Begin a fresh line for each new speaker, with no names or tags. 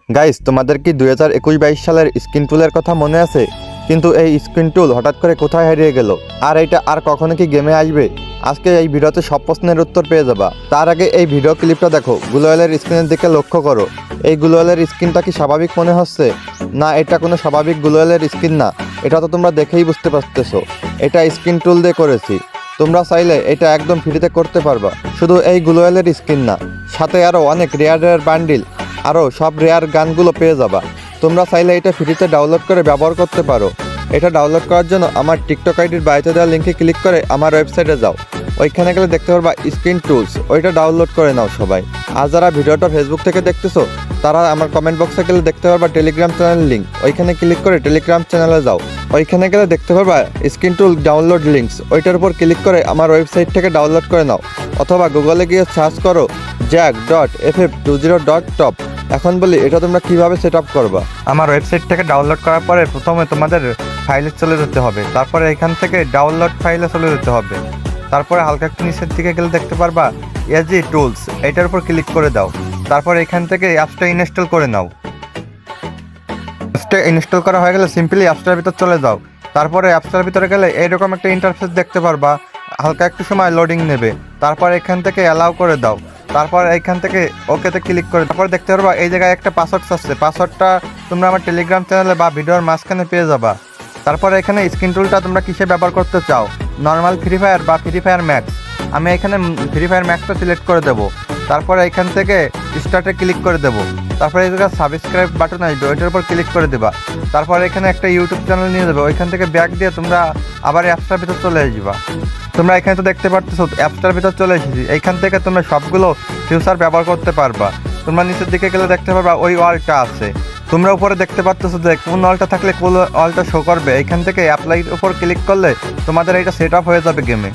Guys, তোমাদের কি 2021-22 সালের স্ক্রিন টুলের কথা মনে আছে? কিন্তু এই স্ক্রিন টুল হঠাৎ করে কোথায় হারিয়ে গেল, আর এটা আর কখনো কি গেমে আসবে? আজকে এই ভিডিওতে সব প্রশ্নের উত্তর পেয়ে যাবা। তার আগে এই ভিডিও ক্লিপটা দেখো, গ্লোয়ালের স্ক্রিনের দিকে লক্ষ্য করো। এই গ্লোয়ালের স্ক্রিনটা কি স্বাভাবিক মনে হচ্ছে? না, এটা কোনো স্বাভাবিক গ্লোয়ালের স্ক্রিন না। এটা তো তোমরা দেখেই বুঝতে পারতেছো, এটা স্ক্রিন টুল দিয়ে করেছি। তোমরা চাইলে এটা একদম ফ্রিতে করতে পারবা। শুধু এই গ্লোয়ালের স্ক্রিন না, সাথে আরও অনেক রেয়ার বান্ডিল, আরও সব রেয়ার গানগুলো পেয়ে যাবা। তোমরা চাইলে এটা ফ্রিতে ডাউনলোড করে ব্যবহার করতে পারো। এটা ডাউনলোড করার জন্য আমার টিকটক আইডির বাড়িতে দেওয়া লিঙ্কে ক্লিক করে আমার ওয়েবসাইটে যাও। ওইখানে গেলে দেখতে পারবা স্ক্রিন টুলস, ওইটা ডাউনলোড করে নাও সবাই। আর যারা ভিডিওটা ফেসবুক থেকে দেখতেছো, তারা আমার কমেন্ট বক্সে গেলে দেখতে পারবা টেলিগ্রাম চ্যানেল লিঙ্ক, ওইখানে ক্লিক করে টেলিগ্রাম চ্যানেলে যাও। ওইখানে গেলে দেখতে পারবা স্ক্রিন টুল ডাউনলোড লিঙ্কস, ওইটার উপর ক্লিক করে আমার ওয়েবসাইট থেকে ডাউনলোড করে নাও। অথবা গুগলে গিয়ে সার্চ করো jack.ff20.top। এখন বলি এটা তোমরা কিভাবে সেট আপ করবা। আমার ওয়েবসাইট থেকে ডাউনলোড করার পরে প্রথমে তোমাদের ফাইলে চলে যেতে হবে, তারপরে এখান থেকে ডাউনলোড ফাইলে চলে যেতে হবে। তারপরে হালকা একটু নিচের দিকে গেলে দেখতে পারবা এজি টুলস, এটার উপর ক্লিক করে দাও। তারপর এখান থেকে অ্যাপসটা ইনস্টল করে নাও। অ্যাপসটা ইনস্টল করা হয়ে গেলে সিম্পলি অ্যাপসটার ভিতর চলে যাও। তারপরে অ্যাপসটার ভিতরে গেলে এইরকম একটা ইন্টারফেস দেখতে পারবা, হালকা একটু সময় লোডিং নেবে। তারপর এখান থেকে অ্যালাউ করে দাও। তারপর এইখান থেকে ওকেতে ক্লিক করে তারপর দেখতে পারবা এই জায়গায় একটা পাসওয়ার্ড আসছে। পাসওয়ার্ডটা তোমরা আমার টেলিগ্রাম চ্যানেলে বা ভিডিওর মাঝখানে পেয়ে যাবা। তারপরে এখানে স্ক্রিন টুলটা তোমরা কিসে ব্যবহার করতে চাও, নর্মাল ফ্রি ফায়ার বা ফ্রি ফায়ার ম্যাক্স। আমি এখানে ফ্রি ফায়ার ম্যাক্সটা সিলেক্ট করে দেবো। তারপরে এখান থেকে স্টার্টে ক্লিক করে দেবো। তারপরে এই জায়গায় সাবস্ক্রাইব বাটন আসবে, ওইটার উপর ক্লিক করে দেবা। তারপর এখানে একটা ইউটিউব চ্যানেল নিয়ে দেবে, ওইখান থেকে ব্যাক দিয়ে তোমরা আবার অ্যাপসটার ভিতর চলে আসবা। তোমরা এখানে তো দেখতে পাচ্ছ অ্যাপসটার ভিতর চলে এসেছি। এইখান থেকে তোমরা সবগুলো ফিউচার ব্যবহার করতে পারবা। তোমরা নিচের দিকে গেলে দেখতে পারবা ওই ওয়ালটা আছে। তোমরা উপরে দেখতে পাচ্ছ যে কোন ওয়ালটা থাকলে কোন ওয়ালটা শো করবে। এইখান থেকে অ্যাপ্লাইর উপর ক্লিক করলে তোমাদের এটা সেট আপ হয়ে যাবে গেমে।